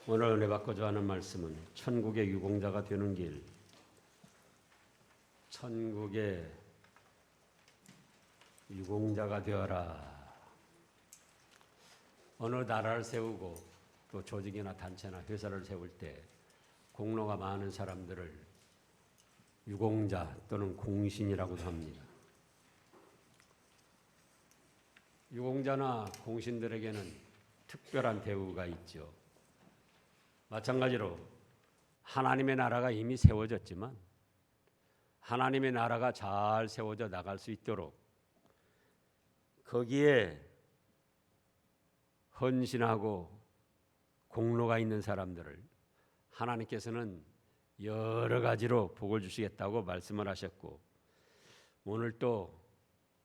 오늘 은혜 받고자 하는 말씀은 천국의 유공자가 되는 길, 천국의 유공자가 되어라. 어느 나라를 세우고 또 조직이나 단체나 회사를 세울 때 공로가 많은 사람들을 유공자 또는 공신이라고도 합니다. 유공자나 공신들에게는 특별한 대우가 있죠. 마찬가지로 하나님의 나라가 이미 세워졌지만 하나님의 나라가 잘 세워져 나갈 수 있도록 거기에 헌신하고 공로가 있는 사람들을 하나님께서는 여러 가지로 복을 주시겠다고 말씀을 하셨고, 오늘 또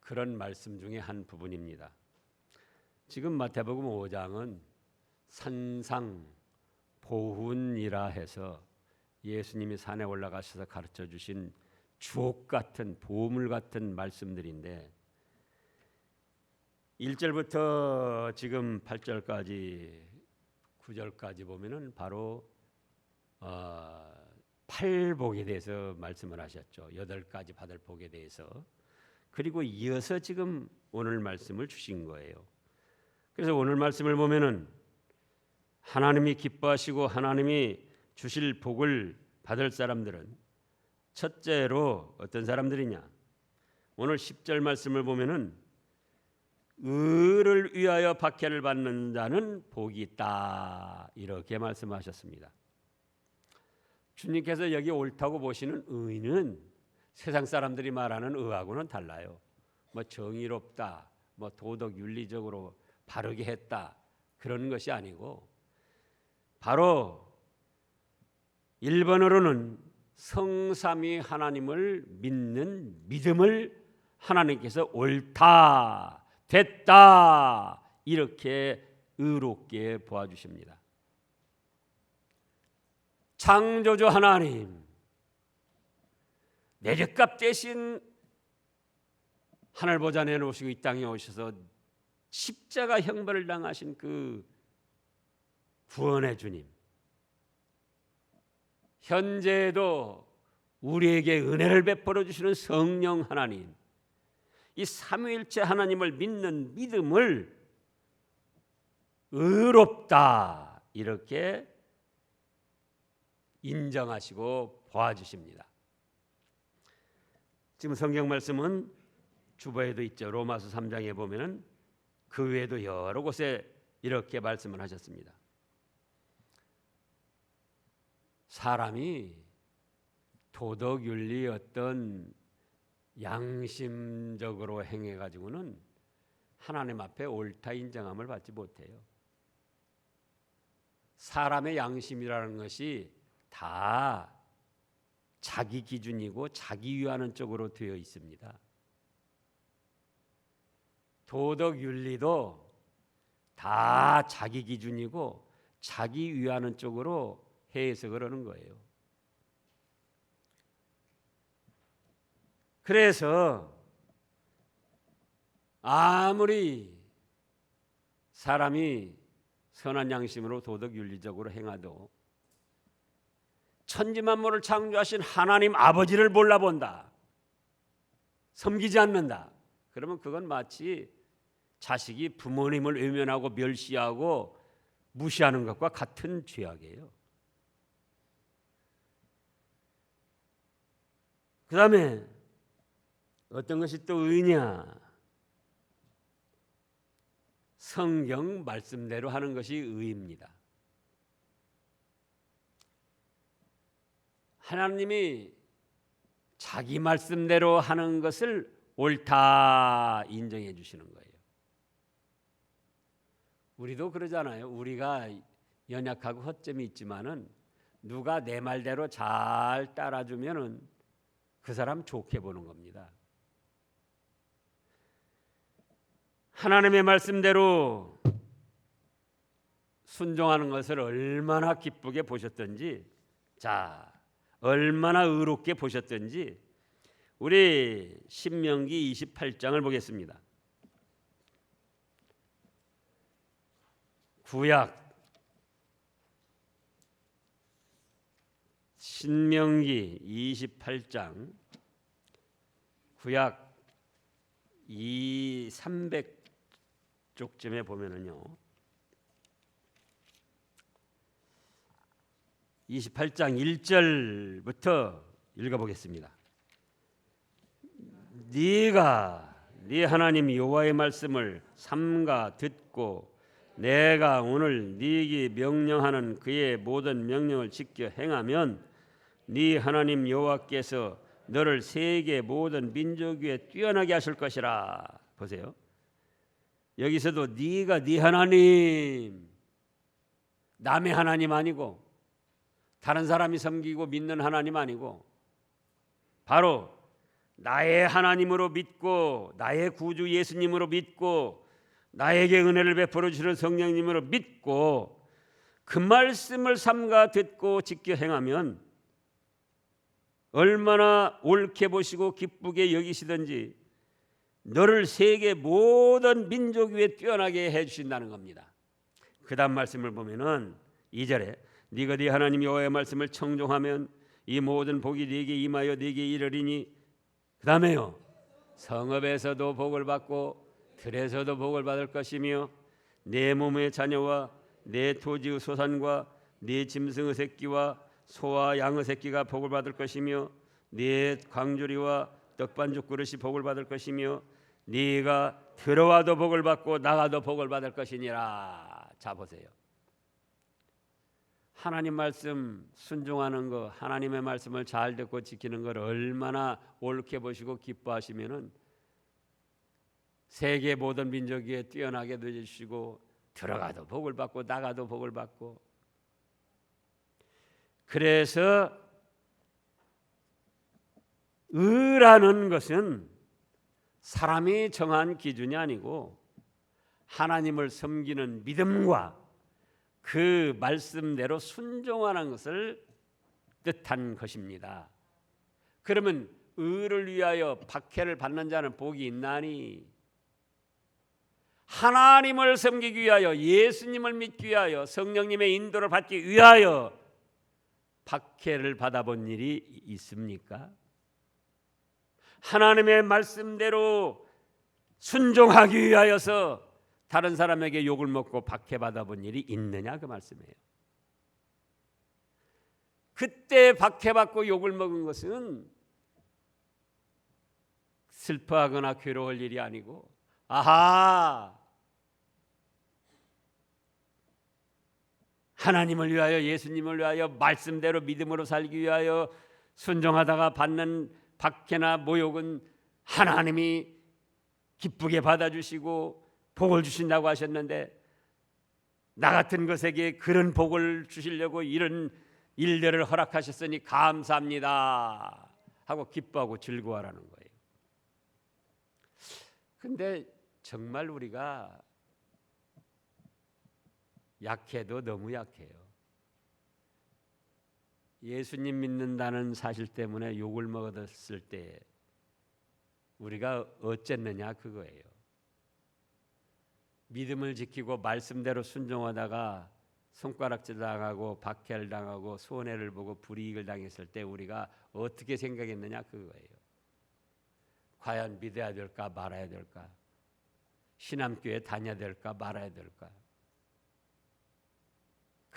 그런 말씀 중에 한 부분입니다. 지금 마태복음 5장은 산상 보훈이라 해서 예수님이 산에 올라가셔서 가르쳐 주신 주옥 같은 보물 같은 말씀들인데, 1절부터 지금 8절까지 9절까지 보면은 바로 팔복에 대해서 말씀을 하셨죠. 8가지 받을 복에 대해서. 그리고 이어서 지금 오늘 말씀을 주신 거예요. 그래서 오늘 말씀을 보면은 하나님이 기뻐하시고 하나님이 주실 복을 받을 사람들은 첫째로 어떤 사람들이냐? 오늘 10절 말씀을 보면은 의를 위하여 박해를 받는 자는 복이 있다, 이렇게 말씀하셨습니다. 주님께서 여기 옳다고 보시는 의는 세상 사람들이 말하는 의하고는 달라요. 뭐 정의롭다, 뭐 도덕 윤리적으로 바르게 했다, 그런 것이 아니고 바로 1번으로는 성삼위 하나님을 믿는 믿음을 하나님께서 옳다, 됐다, 이렇게 의롭게 보아주십니다. 창조주 하나님, 내 죄값 대신 하늘 보좌 내놓으시고 이 땅에 오셔서 십자가 형벌을 당하신 그 구원의 주님, 현재도 우리에게 은혜를 베풀어 주시는 성령 하나님, 이 삼위일체 하나님을 믿는 믿음을 의롭다, 이렇게 인정하시고 보아주십니다. 지금 성경 말씀은 주보에도 있죠. 로마서 3장에 보면은 그 외에도 여러 곳에 이렇게 말씀을 하셨습니다. 사람이 도덕 윤리 어떤 양심적으로 행해 가지고는 하나님 앞에 옳다 인정함을 받지 못해요. 사람의 양심이라는 것이 다 자기 기준이고 자기 위하는 쪽으로 되어 있습니다. 도덕 윤리도 다 자기 기준이고 자기 위하는 쪽으로 해서 그러는 거예요. 그래서 아무리 사람이 선한 양심으로 도덕 윤리적으로 행하도 천지만물을 창조하신 하나님 아버지를 몰라본다, 섬기지 않는다, 그러면 그건 마치 자식이 부모님을 외면하고 멸시하고 무시하는 것과 같은 죄악이에요. 그 다음에 어떤 것이 또 의냐? 성경 말씀대로 하는 것이 의입니다. 하나님이 자기 말씀대로 하는 것을 옳다 인정해 주시는 거예요. 우리도 그러잖아요. 우리가 연약하고 허점이 있지만은 누가 내 말대로 잘 따라주면은 그 사람 좋게 보는 겁니다. 하나님의 말씀대로 순종하는 것을 얼마나 기쁘게 보셨던지, 자, 얼마나 의롭게 보셨던지 우리 신명기 28장을 보겠습니다. 구약 신명기 28장 구약 300쪽쯤에 보면은요. 28장 1절부터 읽어보겠습니다. 네가 네 하나님 여호와의 말씀을 삼가 듣고 내가 오늘 네게 명령하는 그의 모든 명령을 지켜 행하면 네 하나님 여호와께서 너를 세계 모든 민족 위에 뛰어나게 하실 것이라. 보세요. 여기서도 네가 네 하나님, 남의 하나님 아니고 다른 사람이 섬기고 믿는 하나님 아니고 바로 나의 하나님으로 믿고 나의 구주 예수님으로 믿고 나에게 은혜를 베풀어 주시는 성령님으로 믿고 그 말씀을 삼가 듣고 지켜 행하면 얼마나 옳게 보시고 기쁘게 여기시든지 너를 세계 모든 민족 위에 뛰어나게 해주신다는 겁니다. 그 다음 말씀을 보면은 2절에 네가 네 하나님 여호와의 말씀을 청종하면 이 모든 복이 네게 임하여 네게 이르리니 그 다음에요 성읍에서도 복을 받고 들에서도 복을 받을 것이며 내 몸의 자녀와 내 토지의 소산과 네 짐승의 새끼와 소와 양의 새끼가 복을 받을 것이며 네 광주리와 떡반죽 그릇이 복을 받을 것이며 네가 들어와도 복을 받고 나가도 복을 받을 것이니라. 자 보세요. 하나님 말씀 순종하는 거, 하나님의 말씀을 잘 듣고 지키는 걸 얼마나 옳게 보시고 기뻐하시면은 세계 모든 민족 위에 뛰어나게 되주시고 들어가도 복을 받고 나가도 복을 받고. 그래서 의라는 것은 사람이 정한 기준이 아니고 하나님을 섬기는 믿음과 그 말씀대로 순종하는 것을 뜻한 것입니다. 그러면 의를 위하여 박해를 받는 자는 복이 있나니? 하나님을 섬기기 위하여 예수님을 믿기 위하여 성령님의 인도를 받기 위하여 박해를 받아본 일이 있습니까? 하나님의 말씀대로 순종하기 위하여서 다른 사람에게 욕을 먹고 박해받아 본 일이 있느냐 그 말씀이에요. 그때 박해받고 욕을 먹은 것은 슬퍼하거나 괴로울 일이 아니고 아하 하나님을 위하여 예수님을 위하여 말씀대로 믿음으로 살기 위하여 순종하다가 받는 박해나 모욕은 하나님이 기쁘게 받아주시고 복을 주신다고 하셨는데 나 같은 것에게 그런 복을 주시려고 이런 일들을 허락하셨으니 감사합니다 하고 기뻐하고 즐거워하라는 거예요. 근데 정말 우리가 약해도 너무 약해요. 예수님 믿는다는 사실 때문에 욕을 먹었을 때 우리가 어쨌느냐 그거예요. 믿음을 지키고 말씀대로 순종하다가 손가락질 당하고 박해를 당하고 손해를 보고 불이익을 당했을 때 우리가 어떻게 생각했느냐 그거예요. 과연 믿어야 될까 말아야 될까? 신앙교회 다녀야 될까 말아야 될까?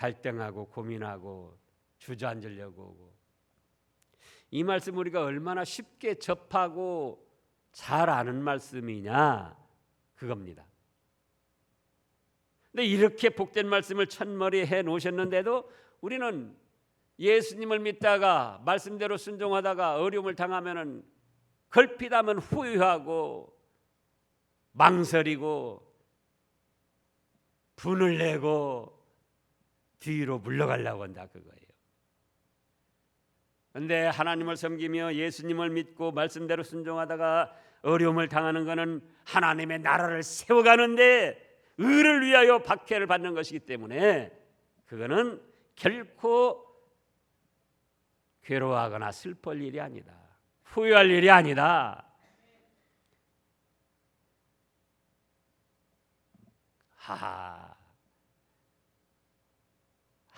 갈등하고 고민하고 주저앉으려고 오고. 이 말씀 우리가 얼마나 쉽게 접하고 잘 아는 말씀이냐 그겁니다. 근데 이렇게 복된 말씀을 첫머리에 해 놓으셨는데도 우리는 예수님을 믿다가 말씀대로 순종하다가 어려움을 당하면은 걸핏하면 후회하고 망설이고 분을 내고 뒤로 물러가려고 한다 그거예요. 그런데 하나님을 섬기며 예수님을 믿고 말씀대로 순종하다가 어려움을 당하는 것은 하나님의 나라를 세워가는데 의를 위하여 박해를 받는 것이기 때문에 그거는 결코 괴로워하거나 슬플 일이 아니다. 후회할 일이 아니다. 하하,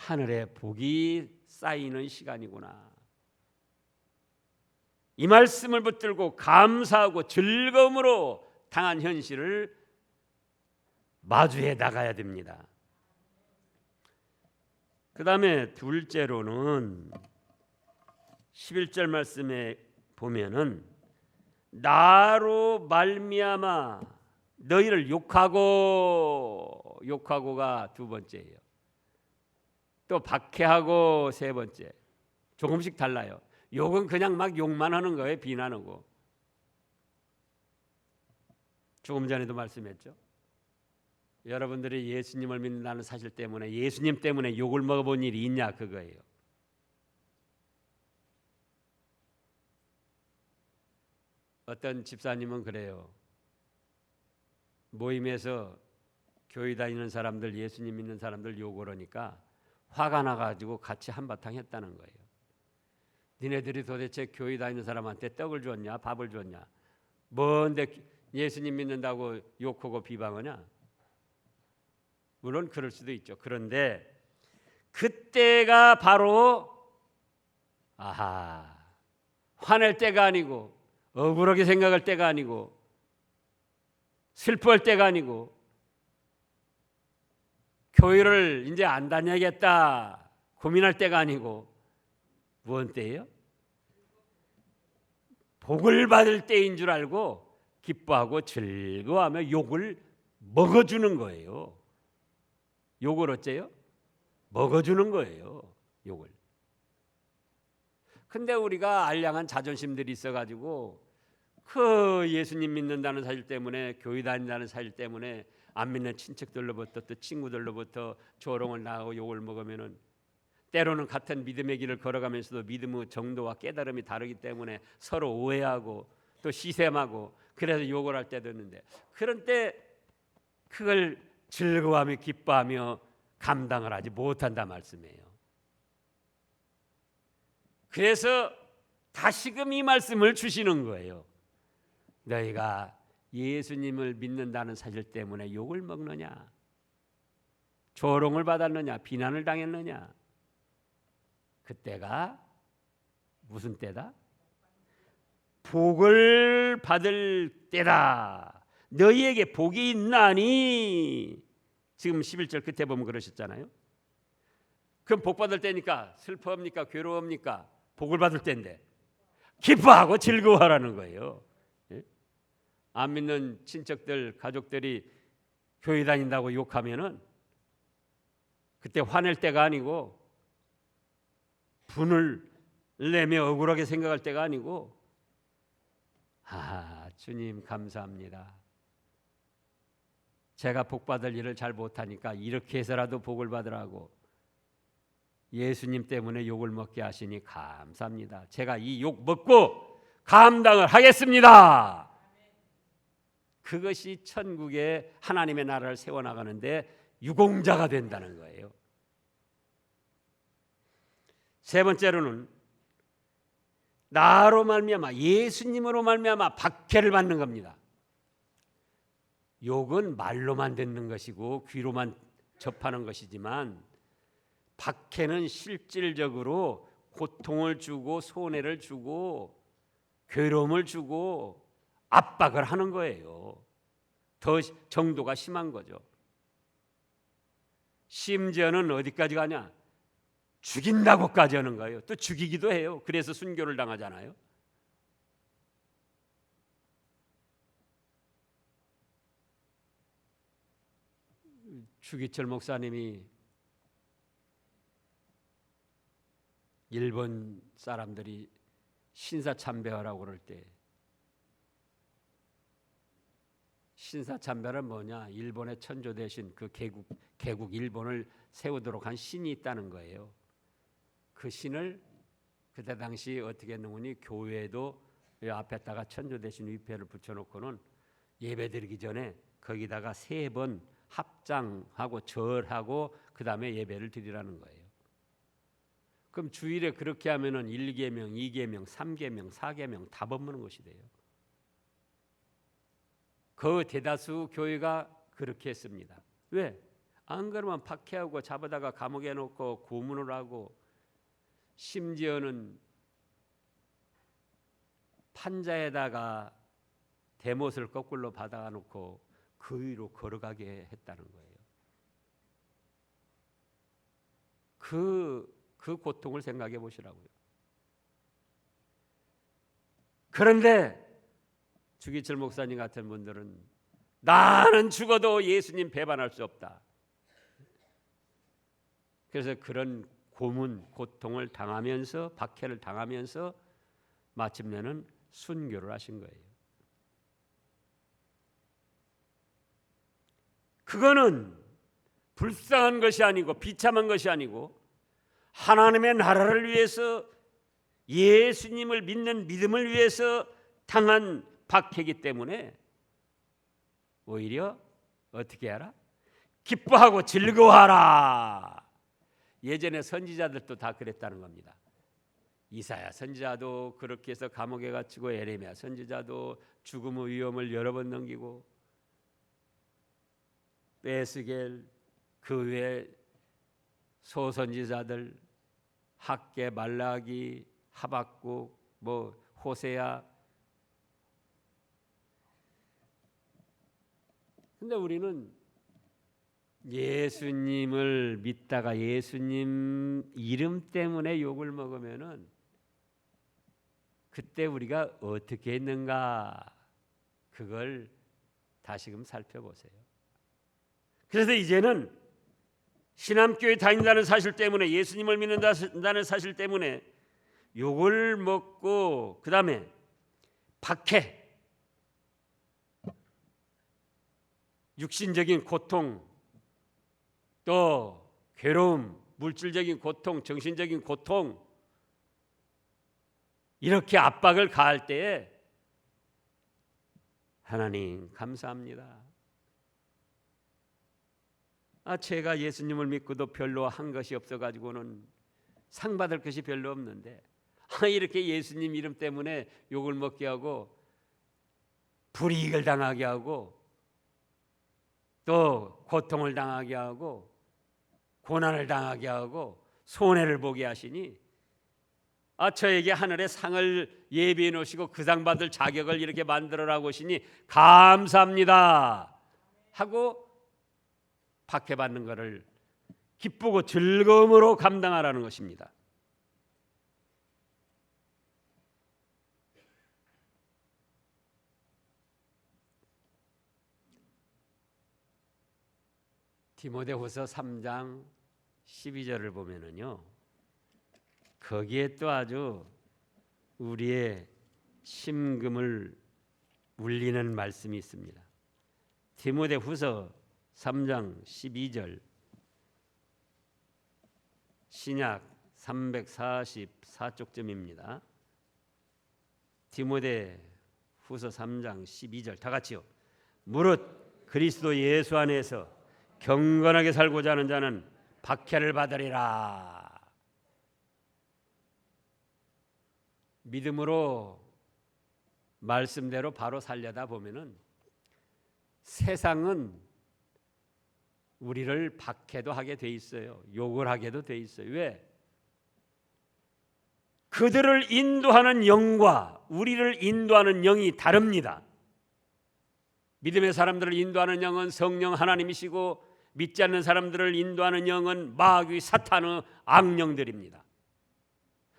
하늘에 복이 쌓이는 시간이구나. 이 말씀을 붙들고 감사하고 즐거움으로 당한 현실을 마주해 나가야 됩니다. 그 다음에 둘째로는 11절 말씀에 보면은 나로 말미암아 너희를 욕하고가 두 번째예요. 또 박해하고 세 번째. 조금씩 달라요. 욕은 그냥 막 욕만 하는 거예요. 비난하고. 조금 전에도 말씀했죠. 여러분들이 예수님을 믿는다는 사실 때문에 예수님 때문에 욕을 먹어본 일이 있냐 그거예요. 어떤 집사님은 그래요. 모임에서 교회 다니는 사람들, 예수님 믿는 사람들 욕을 하니까 화가 나가지고 같이 한바탕 했다는 거예요. 니네들이 도대체 교회 다니는 사람한테 떡을 줬냐 밥을 줬냐, 뭔데 예수님 믿는다고 욕하고 비방하냐. 물론 그럴 수도 있죠. 그런데 그때가 바로 화낼 때가 아니고 억울하게 생각할 때가 아니고 슬퍼할 때가 아니고 교회를 이제 안 다녀야겠다 고민할 때가 아니고 무슨 때예요? 복을 받을 때인 줄 알고 기뻐하고 즐거워하며 욕을 먹어주는 거예요. 욕을 어째요? 먹어주는 거예요. 욕을. 근데 우리가 알량한 자존심들이 있어가지고 그 예수님 믿는다는 사실 때문에 교회 다닌다는 사실 때문에 안 믿는 친척들로부터 또 친구들로부터 조롱을 당하고 욕을 먹으면은 때로는 같은 믿음의 길을 걸어가면서도 믿음의 정도와 깨달음이 다르기 때문에 서로 오해하고 또 시샘하고 그래서 욕을 할 때도 있는데, 그런 때 그걸 즐거워하며 기뻐하며 감당을 하지 못한다 말씀이에요. 그래서 다시금 이 말씀을 주시는 거예요. 너희가 예수님을 믿는다는 사실 때문에 욕을 먹느냐, 조롱을 받았느냐, 비난을 당했느냐, 그때가 무슨 때다? 복을 받을 때다. 너희에게 복이 있나니. 지금 11절 끝에 보면 그러셨잖아요. 그럼 복 받을 때니까 슬퍼합니까? 괴로웁니까? 복을 받을 때인데 기뻐하고 즐거워하라는 거예요. 안 믿는 친척들, 가족들이 교회 다닌다고 욕하면은 그때 화낼 때가 아니고 분을 내며 억울하게 생각할 때가 아니고 주님 감사합니다. 제가 복 받을 일을 잘 못하니까 이렇게 해서라도 복을 받으라고 예수님 때문에 욕을 먹게 하시니 감사합니다. 제가 이 욕 먹고 감당을 하겠습니다. 그것이 천국의 하나님의 나라를 세워나가는데 유공자가 된다는 거예요. 세 번째로는 나로 말미암아, 예수님으로 말미암아 박해를 받는 겁니다. 욕은 말로만 듣는 것이고 귀로만 접하는 것이지만 박해는 실질적으로 고통을 주고 손해를 주고 괴로움을 주고 압박을 하는 거예요. 더 정도가 심한 거죠. 심지어는 어디까지 가냐? 죽인다고까지 하는 거예요. 또 죽이기도 해요. 그래서 순교를 당하잖아요. 주기철 목사님이 일본 사람들이 신사참배하라고 그럴 때, 신사참배는 뭐냐? 일본의 천조 대신 그 개국 일본을 세우도록 한 신이 있다는 거예요. 그 신을 그때 당시 어떻게 했느니 교회도 앞에다가 천조 대신 위패를 붙여놓고는 예배드리기 전에 거기다가 3번 합장하고 절하고 그 다음에 예배를 드리라는 거예요. 그럼 주일에 그렇게 하면은 1계명, 2계명, 3계명, 4계명 다 범하는 것이 돼요. 그 대다수 교회가 그렇게 했습니다. 왜? 안 그러면 박해하고 잡아다가 감옥에 놓고 고문을 하고 심지어는 판자에다가 대못을 거꾸로 받아 놓고 그 위로 걸어가게 했다는 거예요. 그 고통을 생각해 보시라고요. 그런데 주기철 목사님 같은 분들은 나는 죽어도 예수님 배반할 수 없다. 그래서 그런 고문, 고통을 당하면서 박해를 당하면서 마침내는 순교를 하신 거예요. 그거는 불쌍한 것이 아니고 비참한 것이 아니고 하나님의 나라를 위해서 예수님을 믿는 믿음을 위해서 당한 박해이기 때문에 오히려 어떻게 하라? 기뻐하고 즐거워하라. 예전에 선지자들도 다 그랬다는 겁니다. 이사야 선지자도 그렇게 해서 감옥에 갇히고 에레미야 선지자도 죽음의 위험을 여러 번 넘기고 에스겔 그 외 소선지자들 학개 말라기 하박국 호세야. 근데 우리는 예수님을 믿다가 예수님 이름 때문에 욕을 먹으면은 그때 우리가 어떻게 했는가 그걸 다시금 살펴보세요. 그래서 이제는 신암교회 다닌다는 사실 때문에 예수님을 믿는다는 사실 때문에 욕을 먹고 그 다음에 박해 육신적인 고통 또 괴로움 물질적인 고통 정신적인 고통 이렇게 압박을 가할 때에 하나님 감사합니다. 제가 예수님을 믿고도 별로 한 것이 없어가지고는 상 받을 것이 별로 없는데 이렇게 예수님 이름 때문에 욕을 먹게 하고 불이익을 당하게 하고 또 고통을 당하게 하고 고난을 당하게 하고 손해를 보게 하시니 저에게 하늘의 상을 예비해 놓으시고 그 상 받을 자격을 이렇게 만들어라고 하시니 감사합니다 하고 박해받는 것을 기쁘고 즐거움으로 감당하라는 것입니다. 디모데후서 3장 12절을 보면은요. 거기에 또 아주 우리의 심금을 울리는 말씀이 있습니다. 디모데후서 3장 12절 신약 344쪽쯤입니다. 디모데후서 3장 12절 다 같이요. 무릇 그리스도 예수 안에서 경건하게 살고자 하는 자는 박해를 받으리라. 믿음으로 말씀대로 바로 살려다 보면은 세상은 우리를 박해도 하게 돼 있어요. 욕을 하게도 돼 있어요. 왜? 그들을 인도하는 영과 우리를 인도하는 영이 다릅니다. 믿음의 사람들을 인도하는 영은 성령 하나님이시고 믿지 않는 사람들을 인도하는 영은 마귀 사탄의 악령들입니다.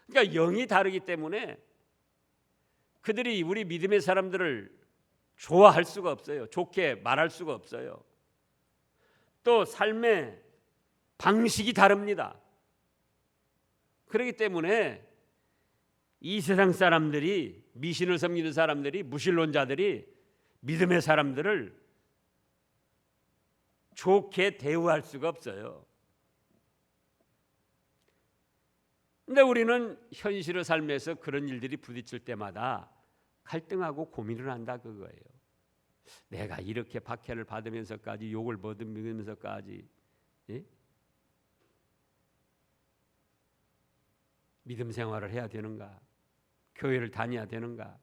그러니까 영이 다르기 때문에 그들이 우리 믿음의 사람들을 좋아할 수가 없어요. 좋게 말할 수가 없어요. 또 삶의 방식이 다릅니다. 그렇기 때문에 이 세상 사람들이 미신을 섬기는 사람들이 무신론자들이 믿음의 사람들을 좋게 대우할 수가 없어요. 근데 우리는 현실의 삶에서 그런 일들이 부딪힐 때마다 갈등하고 고민을 한다 그거예요. 내가 이렇게 박해를 받으면서까지 욕을 먹으면서까지 믿음 생활을 해야 되는가? 교회를 다녀야 되는가?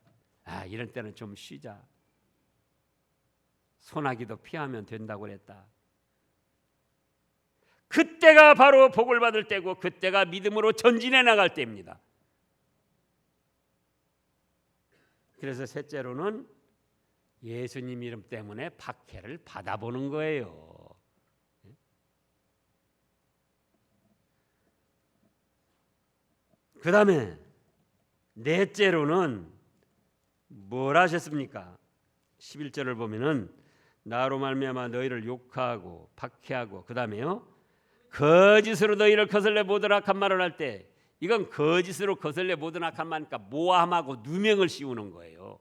이런 때는 좀 쉬자. 소나기도 피하면 된다고 그랬다. 그때가 바로 복을 받을 때고 그때가 믿음으로 전진해 나갈 때입니다. 그래서 셋째로는 예수님 이름 때문에 박해를 받아보는 거예요. 그 다음에 넷째로는 뭘 하셨습니까? 11절을 보면은 나로 말미암아 너희를 욕하고 박해하고 그 다음에요 거짓으로 너희를 거슬려 모든 악한 말을 할 때, 이건 거짓으로 거슬려 모든 악한 말이니까 모함하고 누명을 씌우는 거예요.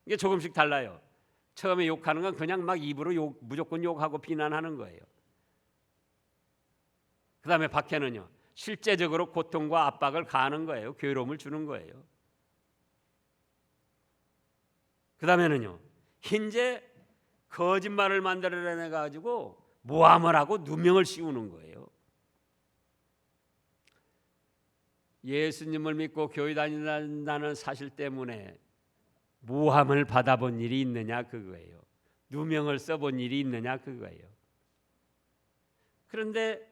이게 조금씩 달라요. 처음에 욕하는 건 그냥 막 입으로 무조건 욕하고 비난하는 거예요. 그 다음에 박해는요, 실제적으로 고통과 압박을 가하는 거예요. 괴로움을 주는 거예요. 그 다음에는요, 이제 거짓말을 만들어내 가지고 모함을 하고 누명을 씌우는 거예요. 예수님을 믿고 교회 다닌다는 사실 때문에 모함을 받아본 일이 있느냐 그거예요. 누명을 써본 일이 있느냐 그거예요. 그런데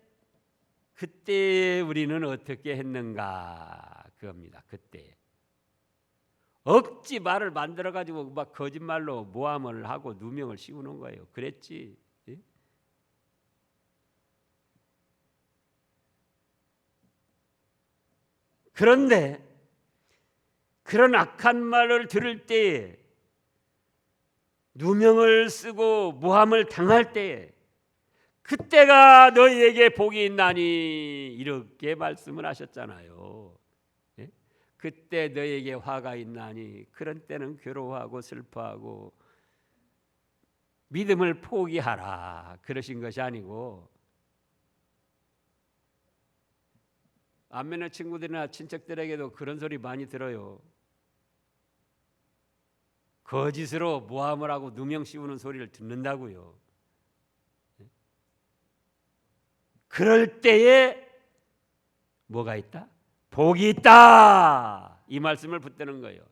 그때 우리는 어떻게 했는가 그겁니다. 그때 억지 말을 만들어 가지고 막 거짓말로 모함을 하고 누명을 씌우는 거예요. 그랬지. 예? 그런데 그런 악한 말을 들을 때에, 누명을 쓰고 모함을 당할 때에, 그때가 너희에게 복이 있나니 이렇게 말씀을 하셨잖아요. 예? 그때 너희에게 화가 있나니, 그런 때는 괴로워하고 슬퍼하고 믿음을 포기하라 그러신 것이 아니고, 안면의 친구들이나 친척들에게도 그런 소리 많이 들어요. 거짓으로 모함을 하고 누명 씌우는 소리를 듣는다고요. 그럴 때에 뭐가 있다? 복이 있다. 이 말씀을 붙드는 거예요.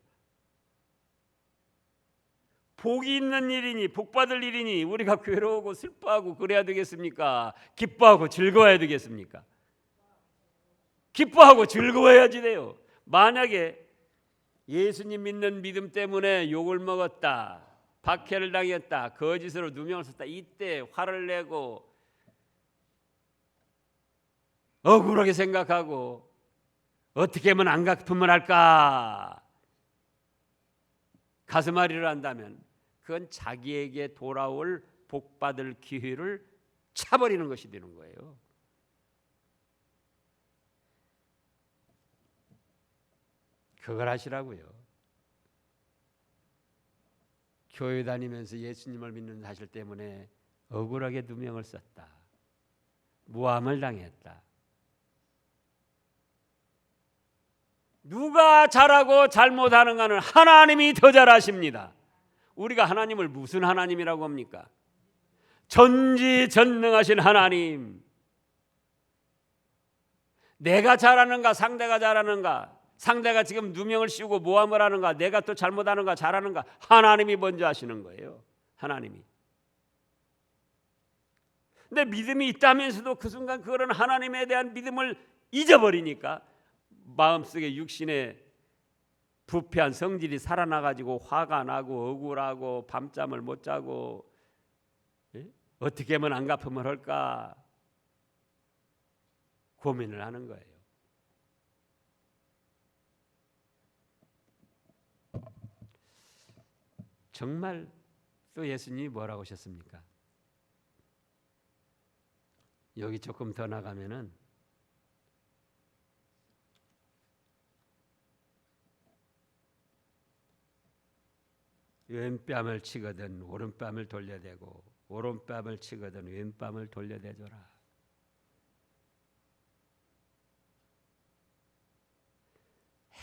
복이 있는 일이니, 복받을 일이니 우리가 괴로우고 슬퍼하고 그래야 되겠습니까? 기뻐하고 즐거워야 되겠습니까? 기뻐하고 즐거워야지 돼요. 만약에 예수님 믿는 믿음 때문에 욕을 먹었다, 박해를 당했다, 거짓으로 누명을 썼다, 이때 화를 내고 억울하게 생각하고 어떻게 하면 안 갚으면 할까 가슴앓이를 한다면, 그건 자기에게 돌아올 복받을 기회를 차버리는 것이 되는 거예요. 그걸 하시라고요. 교회 다니면서 예수님을 믿는 사실 때문에 억울하게 누명을 썼다, 모함을 당했다. 누가 잘하고 잘못하는가는 하나님이 더 잘하십니다. 우리가 하나님을 무슨 하나님이라고 합니까? 전지전능하신 하나님. 내가 잘하는가 상대가 잘하는가, 상대가 지금 누명을 씌우고 모함을 하는가, 내가 또 잘못하는가 잘하는가, 하나님이 먼저 하시는 거예요. 하나님이. 근데 믿음이 있다면서도 그 순간 그런 하나님에 대한 믿음을 잊어버리니까 마음속에 육신의 부패한 성질이 살아나가지고 화가 나고 억울하고 밤잠을 못 자고, 예? 어떻게 하면 안 갚으면 할까 고민을 하는 거예요. 정말 또 예수님이 뭐라고 하셨습니까? 여기 조금 더 나가면은 왼뺨을 치거든 오른뺨을 돌려대고, 오른뺨을 치거든 왼뺨을 돌려대줘라.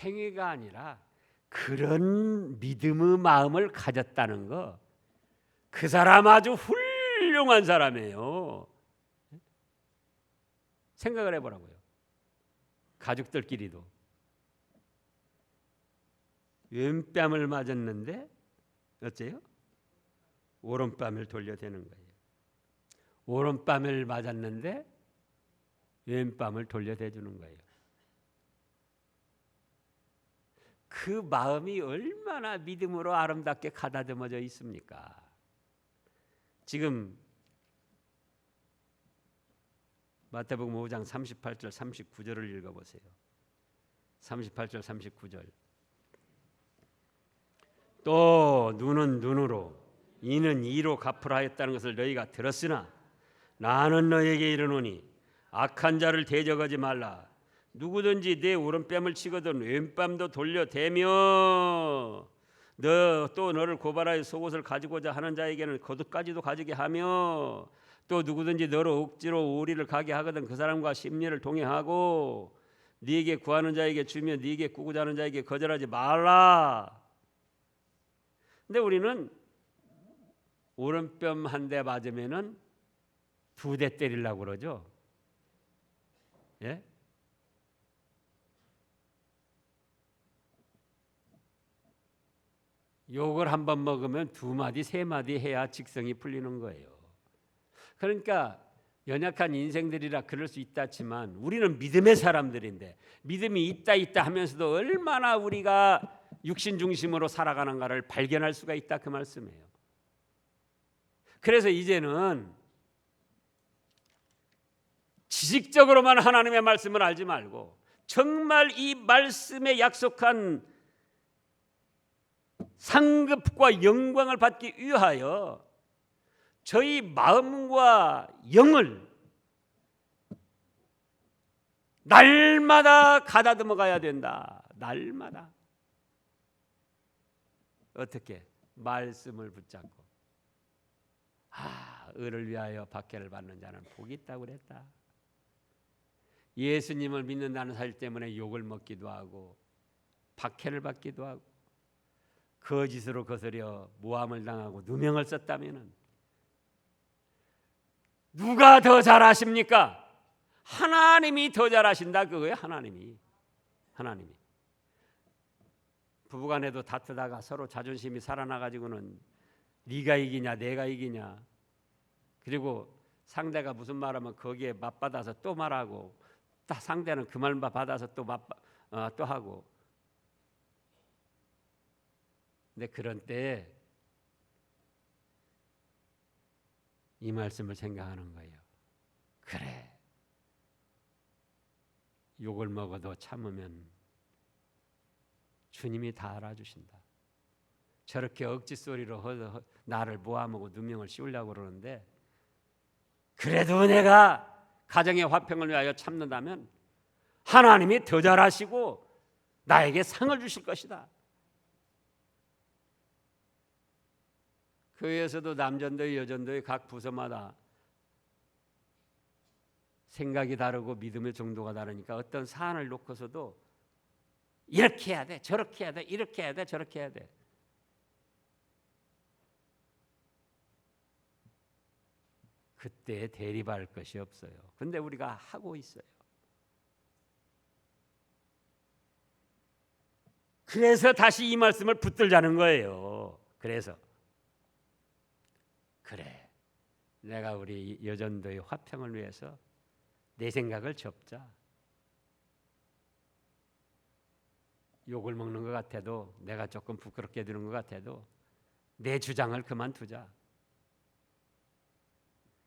행위가 아니라 그런 믿음의 마음을 가졌다는 거, 그 사람 아주 훌륭한 사람이에요. 생각을 해보라고요. 가족들끼리도 왼뺨을 맞았는데 어째요? 오른뺨을 돌려대는 거예요. 오른뺨을 맞았는데 왼뺨을 돌려대주는 거예요. 그 마음이 얼마나 믿음으로 아름답게 가다듬어져 있습니까? 지금 마태복음 5장 38절 39절을 읽어보세요. 38절 39절. 또 눈은 눈으로 이는 이로 갚으라 하였다는 것을 너희가 들었으나 나는 너희에게 이르노니 악한 자를 대적하지 말라. 누구든지 내 오른뺨을 치거든 왼뺨도 돌려대며 또 너를 고발하여 속옷을 가지고자 하는 자에게는 겉옷까지도 가지게 하며 또 누구든지 너를 억지로 오리를 가게 하거든 그 사람과 심리를 동행하고 네게 구하는 자에게 주며 네게 꾸고자 하는 자에게 거절하지 말라. 근데 우리는 오른뺨 한 대 맞으면은 2대 때리려고 그러죠. 예? 욕을 한 번 먹으면 2마디 3마디 해야 직성이 풀리는 거예요. 그러니까 연약한 인생들이라 그럴 수 있다지만 우리는 믿음의 사람들인데 믿음이 있다 하면서도 얼마나 우리가 육신 중심으로 살아가는가를 발견할 수가 있다 그 말씀이에요. 그래서 이제는 지식적으로만 하나님의 말씀을 알지 말고 정말 이 말씀에 약속한 상급과 영광을 받기 위하여 저희 마음과 영을 날마다 가다듬어 가야 된다. 날마다. 어떻게? 말씀을 붙잡고. 의를 위하여 박해를 받는 자는 복이 있다고 그랬다. 예수님을 믿는다는 사실 때문에 욕을 먹기도 하고 박해를 받기도 하고 거짓으로 거스려 모함을 당하고 누명을 썼다면은 누가 더 잘하십니까? 하나님이 더 잘하신다 그거예요. 하나님이. 부부간에도 다투다가 서로 자존심이 살아나가지고는 네가 이기냐 내가 이기냐 그리고 상대가 무슨 말하면 거기에 맞받아서 또 말하고 상대는 그 말 받아서 또 하고. 근데 그런 때에 이 말씀을 생각하는 거예요. 그래, 욕을 먹어도 참으면 주님이 다 알아주신다. 저렇게 억지 소리로 나를 모함하고 누명을 씌우려고 그러는데 그래도 내가 가정의 화평을 위하여 참는다면 하나님이 더 잘하시고 나에게 상을 주실 것이다. 교회에서도 남전도회 여전도회 각 부서마다 생각이 다르고 믿음의 정도가 다르니까 어떤 사안을 놓고서도 이렇게 해야 돼, 저렇게 해야 돼, 이렇게 해야 돼, 저렇게 해야 돼. 그때 대립할 것이 없어요. 근데 우리가 하고 있어요. 그래서 다시 이 말씀을 붙들자는 거예요. 그래서 그래, 내가 우리 여전도의 화평을 위해서 내 생각을 접자. 욕을 먹는 것 같아도 내가 조금 부끄럽게 되는 것 같아도 내 주장을 그만두자.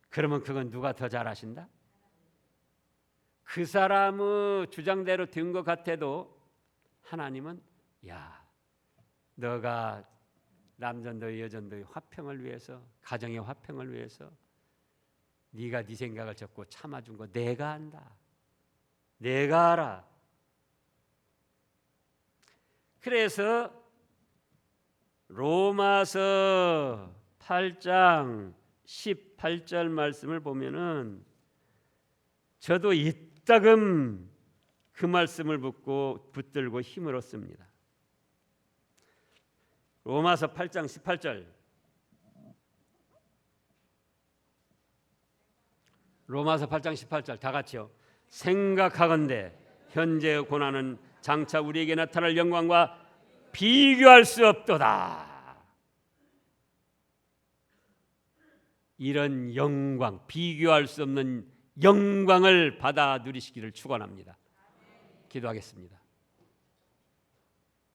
그러면 그건 누가 더 잘하신다? 그 사람의 주장대로 된 것 같아도 하나님은 야, 너가 남전도의 여전도의 화평을 위해서 가정의 화평을 위해서 네가 네 생각을 접고 참아준 거 내가 안다. 내가 알아. 그래서 로마서 8장 18절 말씀을 보면은 저도 이따금 그 말씀을 붙들고 힘을 얻습니다. 로마서 8장 18절. 로마서 8장 18절 다 같이요. 생각하건대 현재의 고난은 장차 우리에게 나타날 영광과 비교할 수 없도다. 이런 영광, 비교할 수 없는 영광을 받아 누리시기를 축원합니다. 기도하겠습니다.